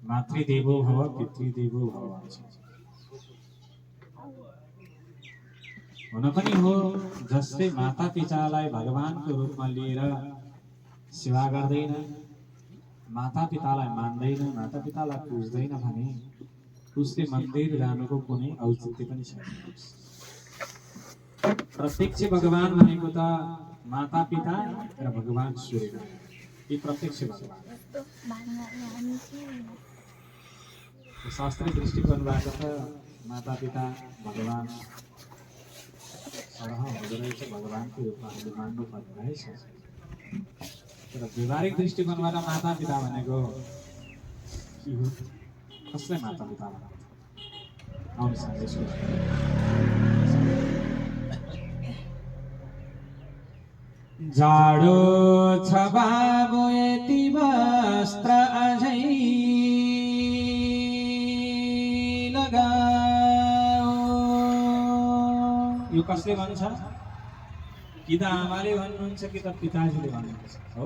मातृदेवो भव पितृदेवो भव भन्छ। हुन पनि हो, जसले माता पितालाई भगवानको रूपमा लिएर सेवा गर्दैन, माता पितालाई मान्दैन, माता पितालाई पुज्दैन भने उसले मन्दिर जानुको कुनै औचित्य पनि छैन। प्रत्यक्ष भगवान भनेको त माता पिता र भगवान सूर्य, यी प्रत्यक्ष भगवान। शास्त्रीय दृष्टिकोणबाट त माता पिता भगवान सरह हुँदो रहेछ, भगवानको रूपमा हामीले मान्नु पर्ने रहेछ। तर व्यवहारिक दृष्टिकोणबाट माता पिता भनेको के हो, कसलाई माता पिता भन्छ? आउनुहोस् जाडो छ बाबु यति वस्त्र अझै लगाऊ। यो कसले भन्छ? कि त आमाले भन्नुहुन्छ कि त पिताजीले भन्नुहुन्छ हो।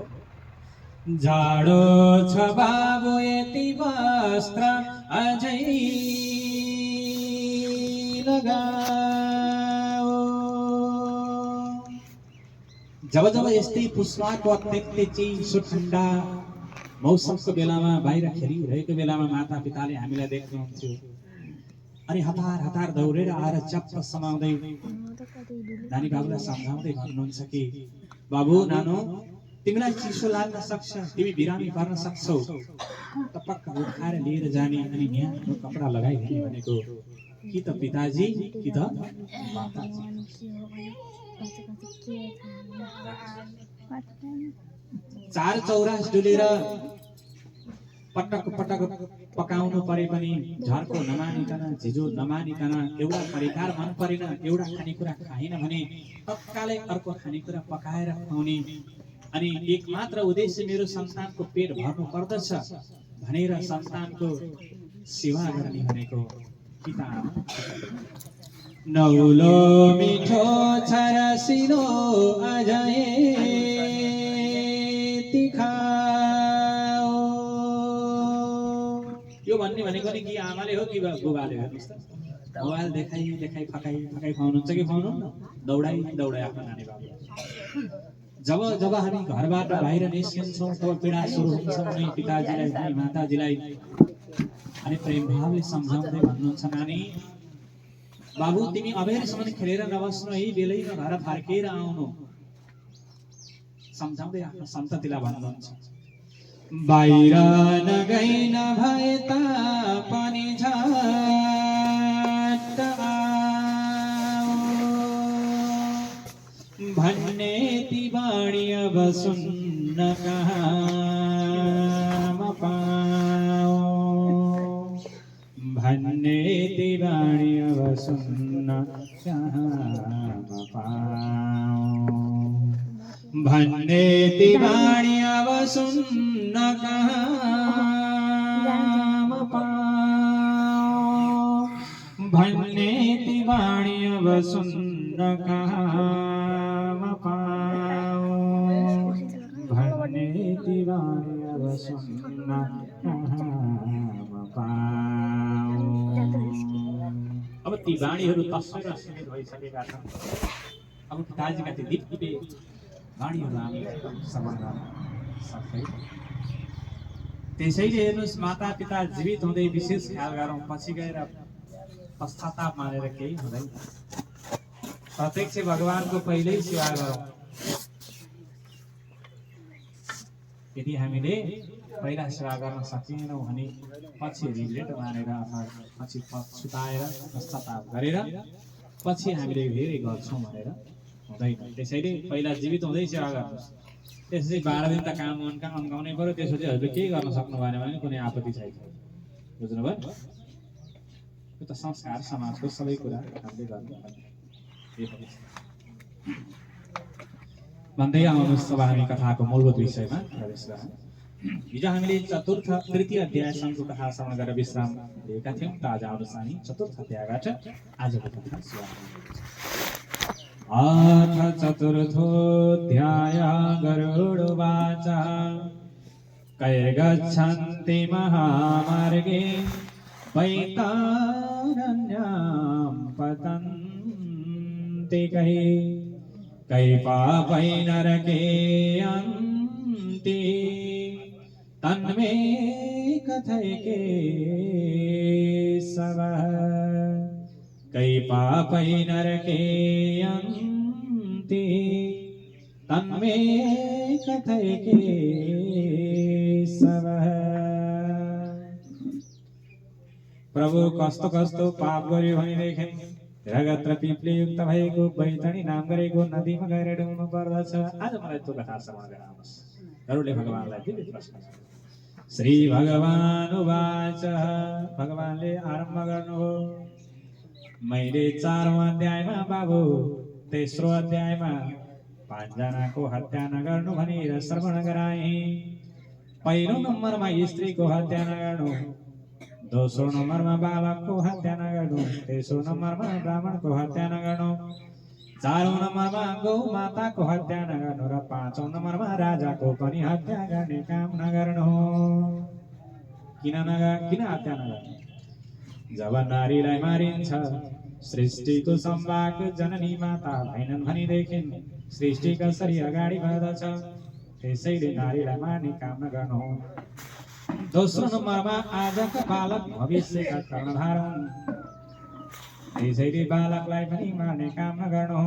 जाडो छ बाबु यति वस्त्र अझै लगाऊ। जब जब यस्तै पुष्पाको अत्यन्तै चिसो ठन्डा मौसमको बेलामा बाहिर खेलिरहेको बेलामा माता पिताले हामीलाई देख्नुहुन्थ्यो। अनि हतार हतार दौडेर आएर चप्प समाउँदै नानी बाबुलाई सम्झाउँदै भन्नुहुन्छ कि बाबु नानो, तिमीलाई चिसो लाग्न सक्छ, तिमी बिरामी पर्न सक्छौ, टपक्क उठाएर लिएर जाने अनि न्यानो कपडा लगाइदिने भनेको कि त पिताजी कि त माताजी। चार चौरास डुलेर पटक पटक पकाउनु परे पनि झर्को नमानिकन, झिजो नमानिकन, एउटा परिकार मन परेन, एउटा खानेकुरा खाएन भने तत्कालै अर्को खानेकुरा पकाएर खुवाउने अनि एक मात्र उद्देश्य मेरो सन्तानको पेट भर्नु पर्दछ भनेर सन्तानको सेवा गर्ने भनेको पिता। नौलो मिठो छ रसिलो अझै तिखाओ। यो भन्ने भनेको नि कि आमाले हो कि बुबाले? हेर्नुहोस् त, मोबाइल देखाइ देखाइ फकाइ फकाइ खुवाउनुहुन्छ कि खुवाउनुहुन्न? दौडाइ दौडाइ आफ्नो नानी बाबु। जब जब हामी घरबाट बाहिर निस्किन्छौँ तब पीडा सुरु हुन्छ उनी पिताजीलाई, उनी माताजीलाई। अनि प्रेम भावले सम्झाउँदै भन्नुहुन्छ, नानी बाबु तिमी अबेरसम्म खेलेर नबस्नु है, बेलैमा घर फर्केर आउनु। सम्झाउँदै आफ्नो सन्ततिलाई भन्नुहुन्छ, बाहिर नगई नभए तापनि झट्ट आऊ भन्ने ती बाणी अब सुन्न कहाँ पाऊ, भन्ने ती बाणी अब सुन्न कहाँ पाऊ, भन्ने ती बाणी अब सुन्न कहाँ पाऊ, भन्ने ती बाणी अब सुन्न कहाँ पाऊ, भन्ने ती बाणी अब सुन्न कहाँ पाऊ। अब ती बाणीहरू तस्सै सीमित भइसकेका छन्। अब पिताजीका ती दिव्य बाणीहरू हामी श्रवण गर्न सक्दैनौँ। त्यसैले हेर्नुहोस्, माता पिता जीवित हुँदै विशेष ख्याल गरौँ, पछि गएर पश्चाताप मानेर केही हुँदैन। प्रत्यक्ष भगवानको पहिल्यै सेवा गरौँ। यदि हामीले पहिला सेवा गर्न सकेनौँ भने पछि रिग्रेट मानेर अथवा पछि पछुताएर पश्चाताप गरेर पछि हामीले धेरै गर्छौँ भनेर हुँदैन। त्यसैले पहिला जीवित हुँदै सेवा गर्नुहोस्। त्यसपछि 12 दिन त काम अन्काउनै पर्यो, त्यसपछि हजुरले केही गर्न सक्नु भएन भने कुनै आपत्ति छैन। बुझ्नुभयो? यो त संस्कार समाजको सबै कुरा हामीले गर्नुपर्ने। भन्दै आउनुहोस् अब हामी कथाको मूलभूत विषयमा प्रवेश गरौँ। हिजो हामीले तृतीय अध्यायसम्मको कथा श्रवण गरेर विश्राम लिएका थियौँ। त आज आउनुहोस् हामी चतुर्थ अध्यायबाट आजको कथा सुरु। अथ चतुर्थोऽध्याय गरुडवाच कैर्गच्छन्ति महामार्गे वैतारण्यां पतन्ति कै पापै नरके अन्ति तन्मे कथय केशवः कै पापै नरके अन्ति तन्मे कथय केशवः। प्रभु कस्तो कस्तो पाप गर्यो भनेदेखि रगत्र पिपले युक्त भएको बैतडी नाम गरेको नदीमा गएर डुब्नु पर्दछ। आज मलाई त्यो कथा श्रवण गराउनुहोस्। गरुडले भगवानलाई दिव्य प्रश्न गर्यो। श्री भगवान उवाच, भगवानले आरम्भ गर्नुभयो, मैले 4औं अध्यायमा बाबु 3रो अध्यायमा 5 जनाको हत्या नगर्नु भनेर श्रवण गराए। पहिलो नम्बरमा स्त्रीको हत्या नगर्नु, दोस्रो नम्बरमा बालकको हत्या नगर्नु, तेस्रो नम्बरमा ब्राह्मणको हत्या नगर्नु, 4औं नम्बरमा गौ माताको हत्या नगर्नु र 5औं नम्बरमा राजाको पनि हत्या गर्ने काम नगर्नु। किन हत्या नगर्नु? जब नारीलाई मारिन्छ सृष्टिको सम्भाग जननी माता भएनन् भनेदेखि सृष्टि कसरी अगाडि बढ्दछ? त्यसैले नारीलाई मार्ने काम नगर्नु। दोस्रो नम्बरमा आजका बालक भविष्यका कर्णधार हुन्, त्यसैले बालकलाई पनि मार्ने काम नगर्नु।